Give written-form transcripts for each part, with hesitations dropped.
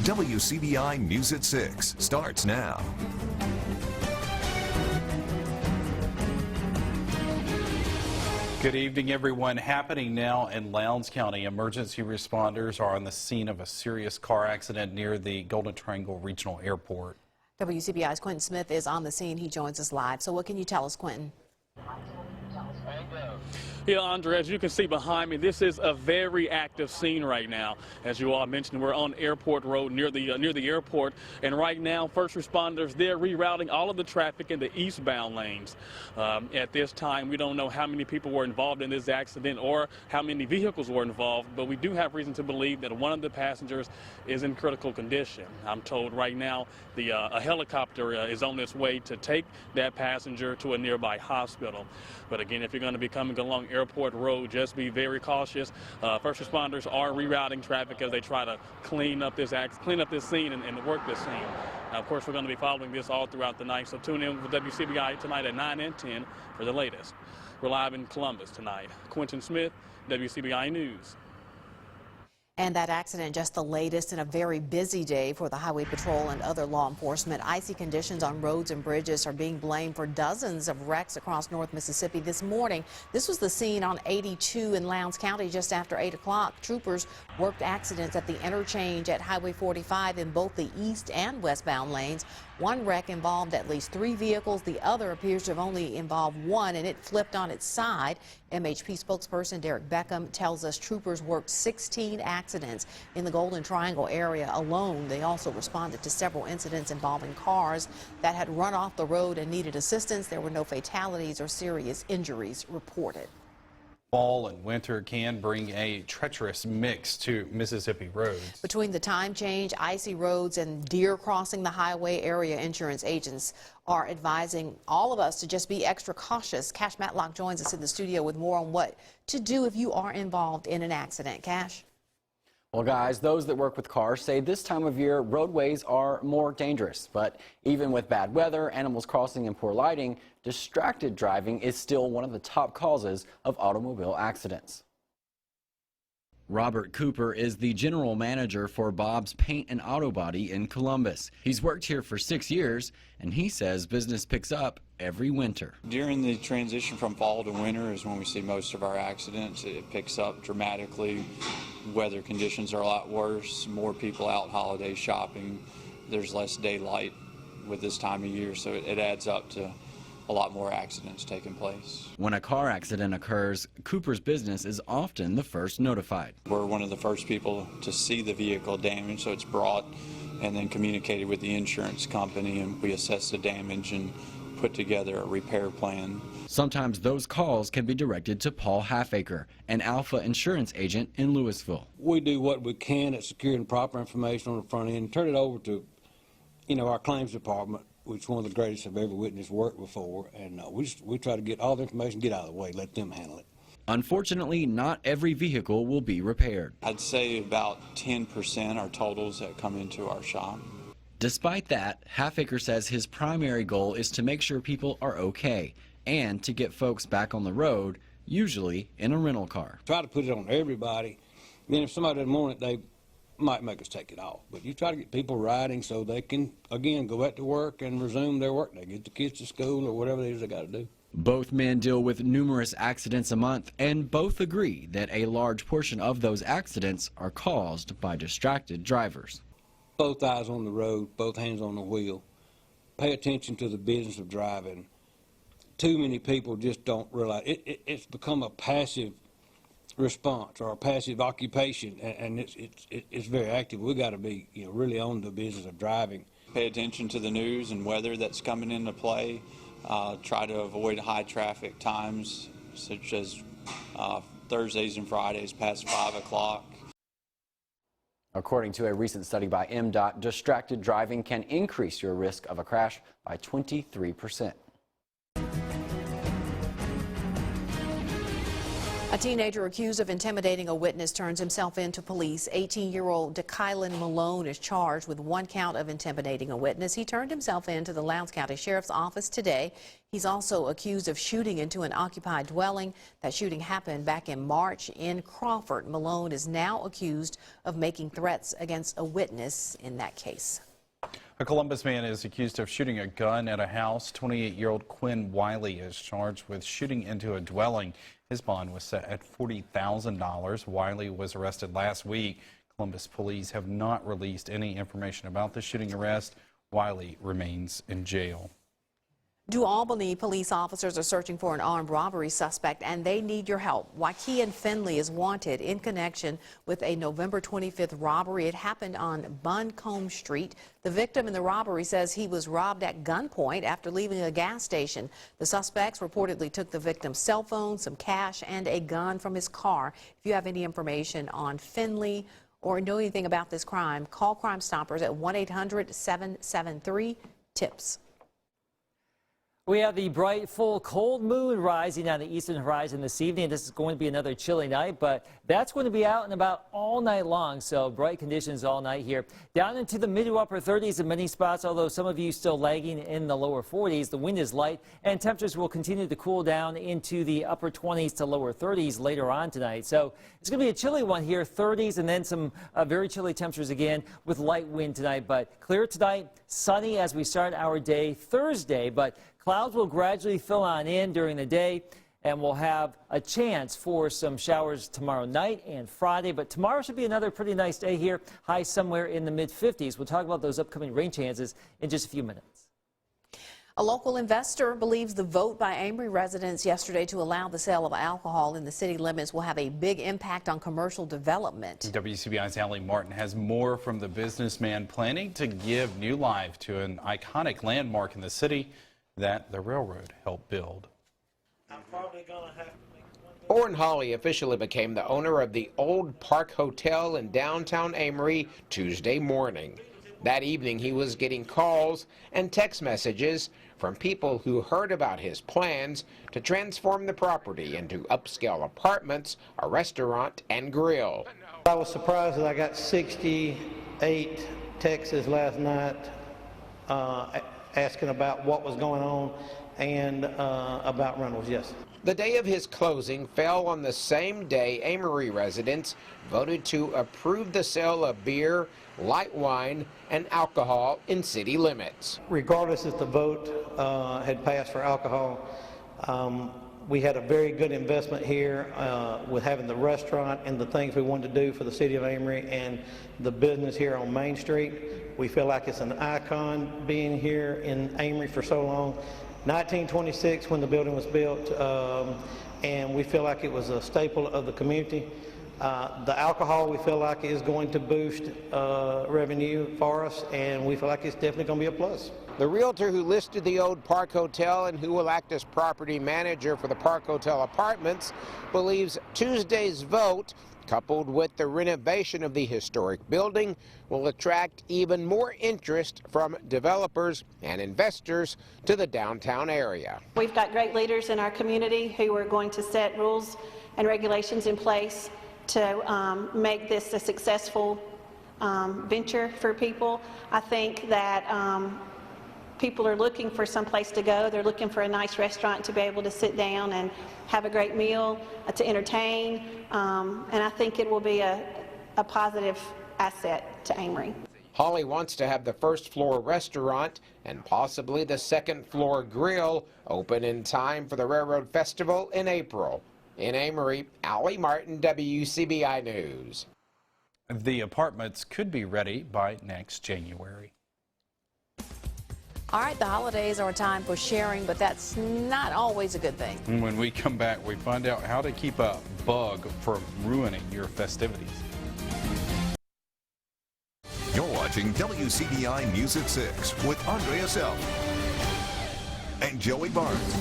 WCBI News at 6 starts now. Good evening, everyone. Happening now in Lowndes County. Emergency responders are on the scene of a serious car accident near the Golden Triangle Regional Airport. WCBI's Quentin Smith is on the scene. He joins us live. So what can you tell us, Quentin? Yeah, Andre, as you can see behind me, this is a very active scene right now. As you all mentioned, we're on Airport Road near the airport, and right now, first responders, they're rerouting all of the traffic in the eastbound lanes. At this time, we don't know how many people were involved in this accident or how many vehicles were involved, but we do have reason to believe that one of the passengers is in critical condition. I'm told right now a helicopter is on its way to take that passenger to a nearby hospital. But again, if you're going to be coming along Airport Road, just be very cautious. First responders are rerouting traffic as they try to clean up this scene and work this scene. Now, of course, we're going to be following this all throughout the night, so tune in with WCBI tonight at 9 and 10 for the latest. We're live in Columbus tonight. Quentin Smith, WCBI News. And that accident, just the latest in a very busy day for the Highway Patrol and other law enforcement. Icy conditions on roads and bridges are being blamed for dozens of wrecks across North Mississippi this morning. This was the scene on 82 in Lowndes County just after 8 o'clock. Troopers worked accidents at the interchange at Highway 45 in both the east and westbound lanes. One wreck involved at least 3 vehicles. The other appears to have only involved one, and it flipped on its side. MHP spokesperson Derek Beckham tells us troopers worked 16 accidents in the Golden Triangle area alone. They also responded to several incidents involving cars that had run off the road and needed assistance. There were no fatalities or serious injuries reported. Fall and winter can bring a treacherous mix to Mississippi roads. Between the time change, icy roads, and deer crossing the highway, area insurance agents are advising all of us to just be extra cautious. Cash Matlock joins us in the studio with more on what to do if you are involved in an accident. Cash? Well, guys, those that work with cars say this time of year roadways are more dangerous. But even with bad weather, animals crossing, and poor lighting, distracted driving is still one of the top causes of automobile accidents. Robert Cooper is the general manager for Bob's Paint and Auto Body in Columbus. He's worked here for 6 years, and he says business picks up every winter. During the transition from fall to winter is when we see most of our accidents. It picks up dramatically. Weather conditions are a lot worse, more people out holiday shopping. There's less daylight with this time of year, so it adds up to a lot more accidents taking place. When a car accident occurs, Cooper's business is often the first notified. We're one of the first people to see the vehicle damage, so it's brought and then communicated with the insurance company, and we assess the damage and put together a repair plan. Sometimes those calls can be directed to Paul Halfacre, an Alpha insurance agent in Louisville. We do what we can at securing proper information on the front end, turn it over to, our claims department, which is one of the greatest I've ever witnessed work before, and we try to get all the information, get out of the way, let them handle it. Unfortunately, not every vehicle will be repaired. I'd say about 10% are totals that come into our shop. Despite that, Halfacre says his primary goal is to make sure people are okay and to get folks back on the road, usually in a rental car. Try to put it on everybody. Then if somebody doesn't want it, they might make us take it off. But you try to get people riding so they can, again, go back to work and resume their work. They get the kids to school or whatever it is they got to do. Both men deal with numerous accidents a month, and both agree that a large portion of those accidents are caused by distracted drivers. Both eyes on the road, both hands on the wheel. Pay attention to the business of driving. Too many people just don't realize it's become a passive response or a passive occupation, and it's very active. We got to be really on the business of driving. Pay attention to the news and weather that's coming into play. Try to avoid high traffic times, such as Thursdays and Fridays past 5 o'clock. According to a recent study by MDOT, distracted driving can increase your risk of a crash by 23%. A teenager accused of intimidating a witness turns himself in to police. 18-year-old DeKylan Malone is charged with 1 count of intimidating a witness. He turned himself in to the Lowndes County Sheriff's Office today. He's also accused of shooting into an occupied dwelling. That shooting happened back in March in Crawford. Malone is now accused of making threats against a witness in that case. A Columbus man is accused of shooting a gun at a house. 28-year-old Quinn Wiley is charged with shooting into a dwelling. His bond was set at $40,000. Wiley was arrested last week. Columbus police have not released any information about the shooting arrest. Wiley remains in jail. New Albany police officers are searching for an armed robbery suspect, and they need your help. Waukegan Finley is wanted in connection with a November 25th robbery. It happened on Buncombe Street. The victim in the robbery says he was robbed at gunpoint after leaving a gas station. The suspects reportedly took the victim's cell phone, some cash, and a gun from his car. If you have any information on Finley or know anything about this crime, call Crime Stoppers at 1-800-773-TIPS. We have the bright, full, cold moon rising on the eastern horizon this evening. This is going to be another chilly night, but that's going to be out and about all night long, so bright conditions all night here. Down into the mid to upper 30s in many spots, although some of you still lagging in the lower 40s. The wind is light, and temperatures will continue to cool down into the upper 20s to lower 30s later on tonight. So it's going to be a chilly one here, 30s, and then some very chilly temperatures again with light wind tonight. But clear tonight, sunny as we start our day Thursday, but clouds will gradually fill on in during the day, and we'll have a chance for some showers tomorrow night and Friday. But tomorrow should be another pretty nice day here, high somewhere in the mid-50s. We'll talk about those upcoming rain chances in just a few minutes. A local investor believes the vote by Amory residents yesterday to allow the sale of alcohol in the city limits will have a big impact on commercial development. WCBI's Allie Martin has more from the businessman planning to give new life to an iconic landmark in the city that the railroad helped build. Orrin Hawley officially became the owner of the Old Park Hotel in downtown Amory Tuesday morning. That evening he was getting calls and text messages from people who heard about his plans to transform the property into upscale apartments, a restaurant, and grill. I was surprised that I got 68 texts last night asking about what was going on and about rentals, yes. The day of his closing fell on the same day Amory residents voted to approve the sale of beer, light wine, and alcohol in city limits. Regardless if the vote had passed for alcohol, we had a very good investment here with having the restaurant and the things we wanted to do for the city of Amory and the business here on Main Street. We feel like it's an icon being here in Amory for so long. 1926 when the building was built, and we feel like it was a staple of the community. The alcohol we feel like is going to boost revenue for us, and we feel like it's definitely going to be a plus. The realtor who listed the Old Park Hotel and who will act as property manager for the Park Hotel Apartments believes Tuesday's vote, coupled with the renovation of the historic building, will attract even more interest from developers and investors to the downtown area. We've got great leaders in our community who are going to set rules and regulations in place to make this a successful venture for people. I think that people are looking for some place to go. They're looking for a nice restaurant to be able to sit down and have a great meal, to entertain, and I think it will be a positive asset to Amory. Hawley wants to have the first floor restaurant and possibly the second floor grill open in time for the Railroad Festival in April. In Amory, Allie Martin, WCBI News. The apartments could be ready by next January. All right, the holidays are a time for sharing, but that's not always a good thing. When we come back, we find out how to keep a bug from ruining your festivities. You're watching WCBI News at 6 with Andrea Self and Joey Barnes.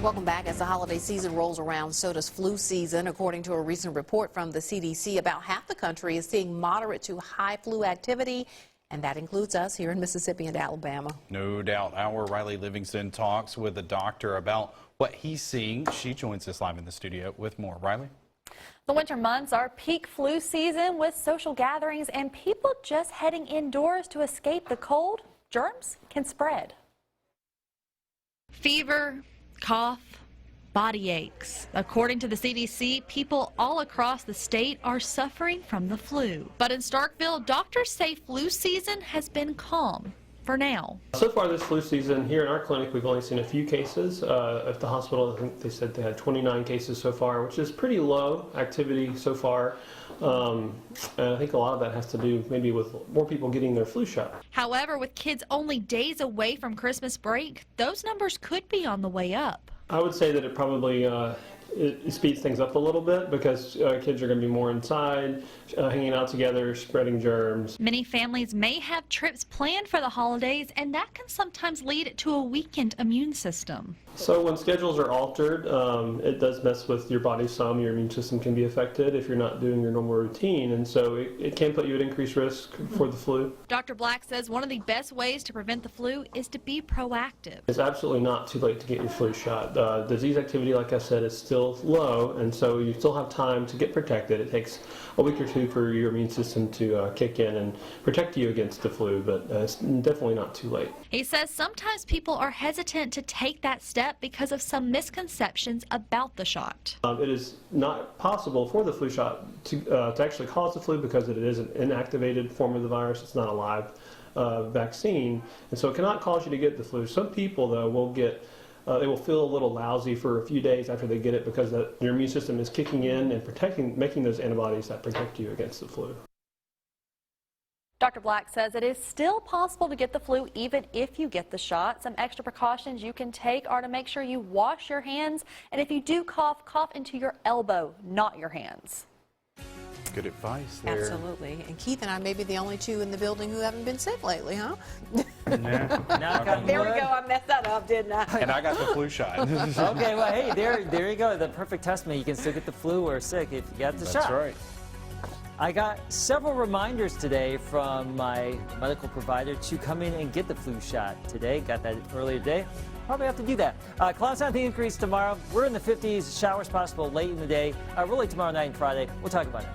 Welcome back. As the holiday season rolls around, so does flu season. According to a recent report from the CDC, about half the country is seeing moderate to high flu activity, And that includes us here in Mississippi and Alabama. No doubt. Our Riley Livingston talks with the doctor about what he's seeing. She joins us live in the studio with more. Riley? The winter months are peak flu season with social gatherings and people just heading indoors to escape the cold. Germs can spread. Fever, cough, body aches. According to the CDC, people all across the state are suffering from the flu. But in Starkville, doctors say flu season has been calm for now. So far this flu season, here in our clinic, we've only seen a few cases. At the hospital, I think they said they had 29 cases so far, which is pretty low activity so far. And I think a lot of that has to do maybe with more people getting their flu shot. However, with kids only days away from Christmas break, those numbers could be on the way up. I would say that it probably it speeds things up a little bit because kids are going to be more inside, hanging out together, spreading germs. Many families may have trips planned for the holidays, and that can sometimes lead to a weakened immune system. So when schedules are altered, it does mess with your body some. Your immune system can be affected if you're not doing your normal routine, and so it can put you at increased risk for the flu. Dr. Black says one of the best ways to prevent the flu is to be proactive. It's absolutely not too late to get your flu shot. Disease activity, like I said, is still low, and so you still have time to get protected. It takes a week or two for your immune system to kick in and protect you against the flu, but it's definitely not too late. He says sometimes people are hesitant to take that step because of some misconceptions about the shot. It is not possible for the flu shot to actually cause the flu because it is an inactivated form of the virus. It's not a live vaccine, and so it cannot cause you to get the flu. Some people, though, will get they will feel a little lousy for a few days after they get it because your immune system is kicking in and making those antibodies that protect you against the flu. Dr. Black says it is still possible to get the flu even if you get the shot. Some extra precautions you can take are to make sure you wash your hands, and if you do cough, cough into your elbow, not your hands. Good advice there. Absolutely. And Keith and I may be the only two in the building who haven't been sick lately, huh? There we go. I messed that up, didn't I? And I got the flu shot. Okay, well, hey, there you go. The perfect testament. You can still get the flu or sick if you got the shot. That's right. I got several reminders today from my medical provider to come in and get the flu shot today. Got that earlier today. Probably have to do that. Clouds on the increase tomorrow. We're in the 50s. Showers possible late in the day. Really tomorrow night and Friday. We'll talk about it.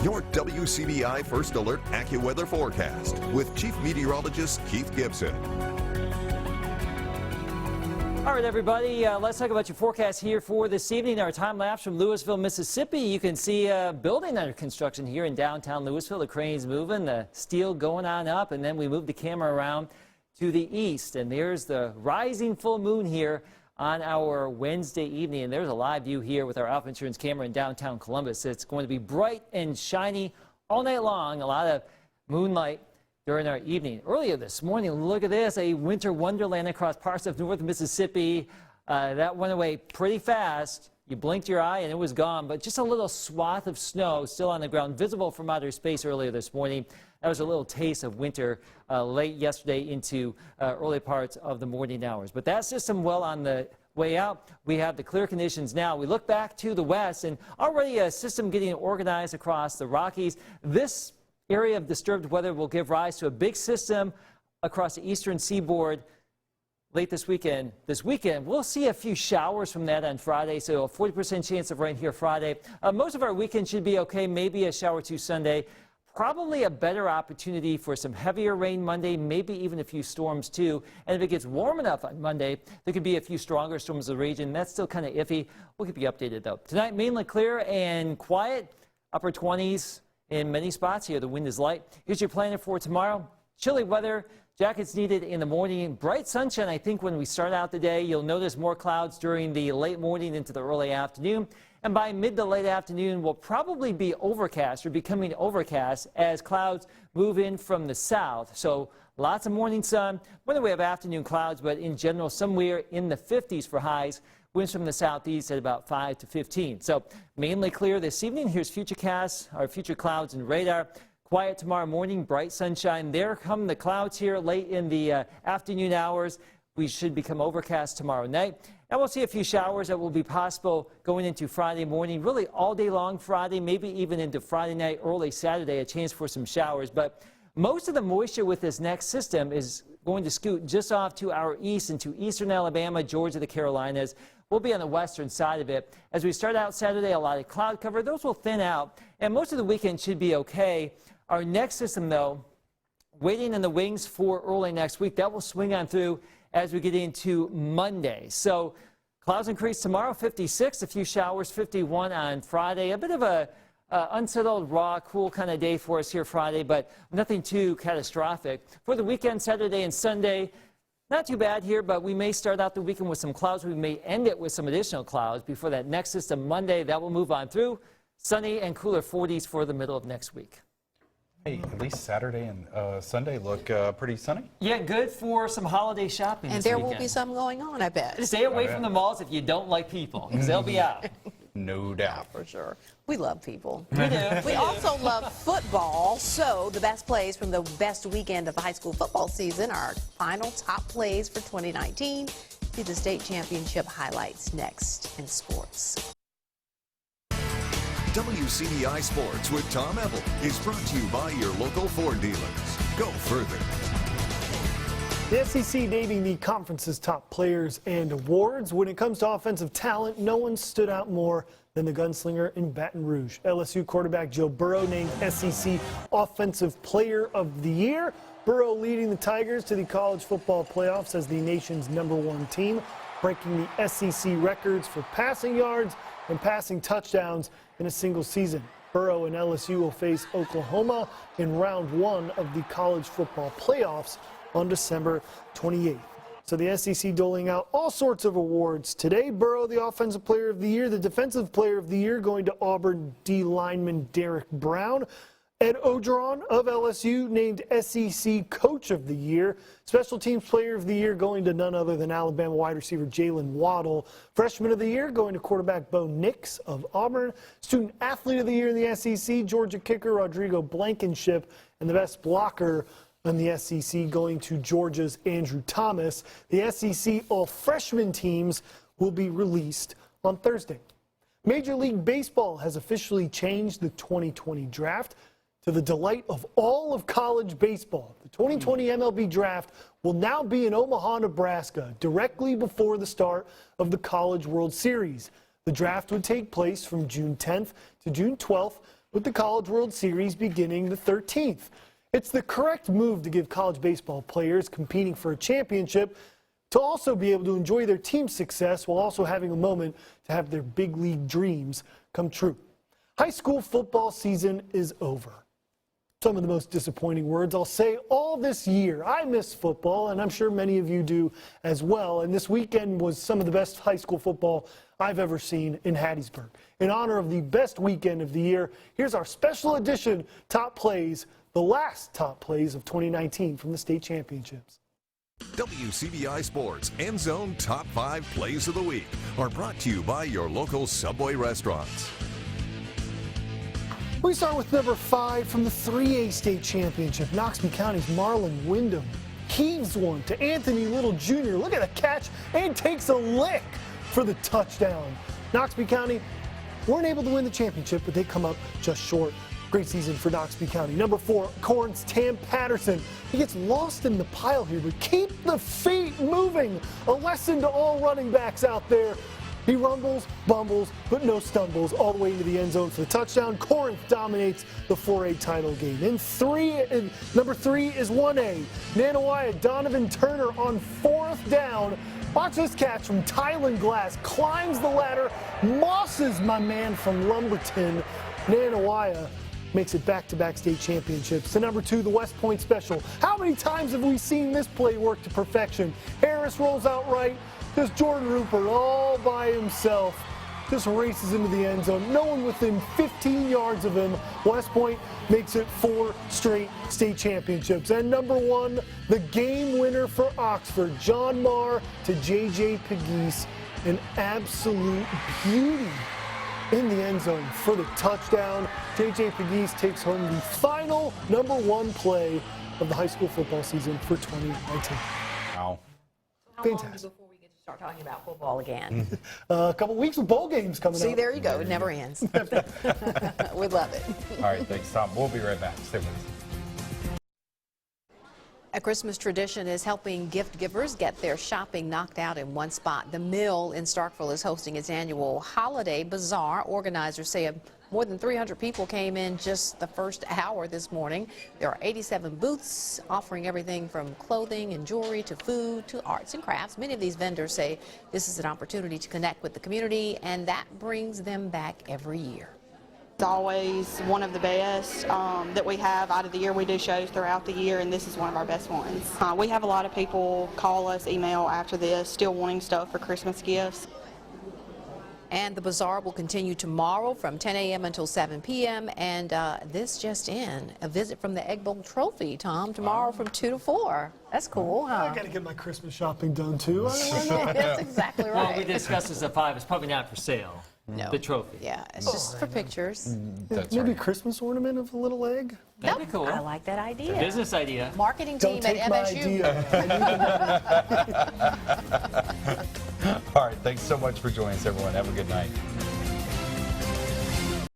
Your WCBI First Alert AccuWeather forecast with Chief Meteorologist Keith Gibson. All right, everybody, let's talk about your forecast here for this evening. Our time lapse from Louisville, Mississippi. You can see a building under construction here in downtown Louisville. The crane's moving, the steel going on up, and then we move the camera around to the east. And there's the rising full moon here on our Wednesday evening. And there's a live view here with our Alpha Insurance camera in downtown Columbus. It's going to be bright and shiny all night long. A lot of moonlight during our evening. Earlier this morning, look at this, a winter wonderland across parts of north Mississippi. That went away pretty fast. You blinked your eye and it was gone, but just a little swath of snow still on the ground, visible from outer space earlier this morning. That was a little taste of winter late yesterday into early parts of the morning hours. But that system well on the way out. We have the clear conditions now. We look back to the west and already a system getting organized across the Rockies. This area of disturbed weather will give rise to a big system across the eastern seaboard late this weekend. This weekend, we'll see a few showers from that on Friday, so a 40% chance of rain here Friday. Most of our weekend should be okay, maybe a shower or two Sunday. Probably a better opportunity for some heavier rain Monday, maybe even a few storms too. And if it gets warm enough on Monday, there could be a few stronger storms in the region. That's still kind of iffy. We'll keep you updated though. Tonight, mainly clear and quiet, upper 20s. In many spots here, the wind is light. Here's your planner for tomorrow. Chilly weather, jackets needed in the morning. Bright sunshine, I think, when we start out the day. You'll notice more clouds during the late morning into the early afternoon. And by mid to late afternoon, will probably be overcast or becoming overcast as clouds move in from the south. So lots of morning sun. Whether we have afternoon clouds, but in general, somewhere in the 50s for highs. Winds from the southeast at about 5 to 15. So mainly clear this evening. Here's futurecasts, our future clouds and radar. Quiet tomorrow morning, bright sunshine. There come the clouds here late in the afternoon hours. We should become overcast tomorrow night. And we'll see a few showers that will be possible going into Friday morning, really all day long Friday, maybe even into Friday night, early Saturday, a chance for some showers. But most of the moisture with this next system is going to scoot just off to our east into eastern Alabama, Georgia, the Carolinas. We'll be on the western side of it. As we start out Saturday, a lot of cloud cover. Those will thin out, and most of the weekend should be okay. Our next system, though, waiting in the wings for early next week. That will swing on through as we get into Monday. So clouds increase tomorrow, 56, a few showers, 51 on Friday. A bit of a unsettled, raw, cool kind of day for us here Friday, but nothing too catastrophic. For the weekend, Saturday and Sunday, not too bad here, but we may start out the weekend with some clouds. We may end it with some additional clouds before that next system Monday. That will move on through. Sunny and cooler 40s for the middle of next week. Hey, at least Saturday and Sunday look pretty sunny. Yeah, good for some holiday shopping And this there weekend. will be some going on, I bet. Stay away from the malls if you don't like people, because they'll be out. No doubt. For sure. We love people. We do. We also love football. So the best plays from the best weekend of the high school football season, our final top plays for 2019. See the state championship highlights next in sports. WCBI Sports with Tom Ebel is brought to you by your local Ford dealers. Go further. The SEC naming the conference's top players and awards. When it comes to offensive talent, no one stood out more than the gunslinger in Baton Rouge. LSU quarterback Joe Burrow named SEC Offensive Player of the Year. Burrow leading the Tigers to the college football playoffs as the nation's #1 team, breaking the SEC records for passing yards and passing touchdowns in a single season. Burrow and LSU will face Oklahoma in round 1 of the college football playoffs on December 28th. So the SEC doling out all sorts of awards today. Burrow, the Offensive Player of the Year, the Defensive Player of the Year going to Auburn D lineman Derek Brown. Ed Ogeron of LSU named SEC Coach of the Year. Special Teams Player of the Year going to none other than Alabama wide receiver Jalen Waddle. Freshman of the Year going to quarterback Bo Nix of Auburn. Student Athlete of the Year in the SEC, Georgia kicker Rodrigo Blankenship. And the best blocker in the SEC going to Georgia's Andrew Thomas. The SEC all-freshman teams will be released on Thursday. Major League Baseball has officially changed the 2020 draft. To the delight of all of college baseball, the 2020 MLB draft will now be in Omaha, Nebraska, directly before the start of the College World Series. The draft would take place from June 10th to June 12th, with the College World Series beginning the 13th. It's the correct move to give college baseball players competing for a championship to also be able to enjoy their team's success while also having a moment to have their big league dreams come true. High school football season is over. Some of the most disappointing words I'll say all this year. I miss football, and I'm sure many of you do as well. And this weekend was some of the best high school football I've ever seen in Hattiesburg. In honor of the best weekend of the year, here's our special edition top plays, the last top plays of 2019 from the state championships. WCBI Sports End Zone Top 5 Plays of the Week are brought to you by your local Subway restaurants. We start with number 5 from the 3A state championship. Knoxville County's Marlon Wyndham heaves one to Anthony Little Jr. Look at the catch, and takes a lick for the touchdown. Knoxville County weren't able to win the championship, but they come up just short. Great season for Knoxville County. Number 4, Corinth's Tam Patterson. He gets lost in the pile here, but keep the feet moving. A lesson to all running backs out there. He rumbles, bumbles, but no stumbles all the way into the end zone for the touchdown. Corinth dominates the 4A title game. Number 3 is 1A. Nanawaya Donovan Turner on 4th down. Watch this catch from Tylen Glass. Climbs the ladder, mosses my man from Lumberton. Nanawaya makes it back-to-back state championships. To number 2, the West Point Special. How many times have we seen this play work to perfection? Harris rolls out right. Just Jordan Rupert all by himself just races into the end zone. No one within 15 yards of him. West Point makes it 4 straight state championships. And number 1, the game winner for Oxford, John Marr to J.J. Pegues. An absolute beauty in the end zone for the touchdown. J.J. Pegues takes home the final number 1 play of the high school football season for 2019. Wow. Fantastic. Before we get to start talking about football again. A couple weeks of bowl games coming up. See, there you go. It never ends. We love it. All right, thanks, Tom. We'll be right back. Stay with us. A Christmas tradition is helping gift givers get their shopping knocked out in one spot. The Mill in Starkville is hosting its annual holiday bazaar. Organizers say more than 300 people came in just the first hour this morning. There are 87 booths offering everything from clothing and jewelry to food to arts and crafts. Many of these vendors say this is an opportunity to connect with the community, and that brings them back every year. It's always one of the best that we have out of the year. We do shows throughout the year, and this is one of our best ones. We have a lot of people call us, email after this, still wanting stuff for Christmas gifts. And the bazaar will continue tomorrow from 10 a.m. until 7 p.m. And this just in, a visit from the Egg Bowl Trophy, Tom, tomorrow from 2 to 4. That's cool, huh? I got to get my Christmas shopping done, too. I don't know. That's exactly right. Well, we discussed this at 5. It's probably not for sale. No. The trophy. Yeah, it's just for pictures. That's Maybe right. a Christmas ornament of a little egg? That'd be cool. I like that idea. Business idea. Marketing team Don't at take my MSU. idea. All right, thanks so much for joining us, everyone. Have a good night.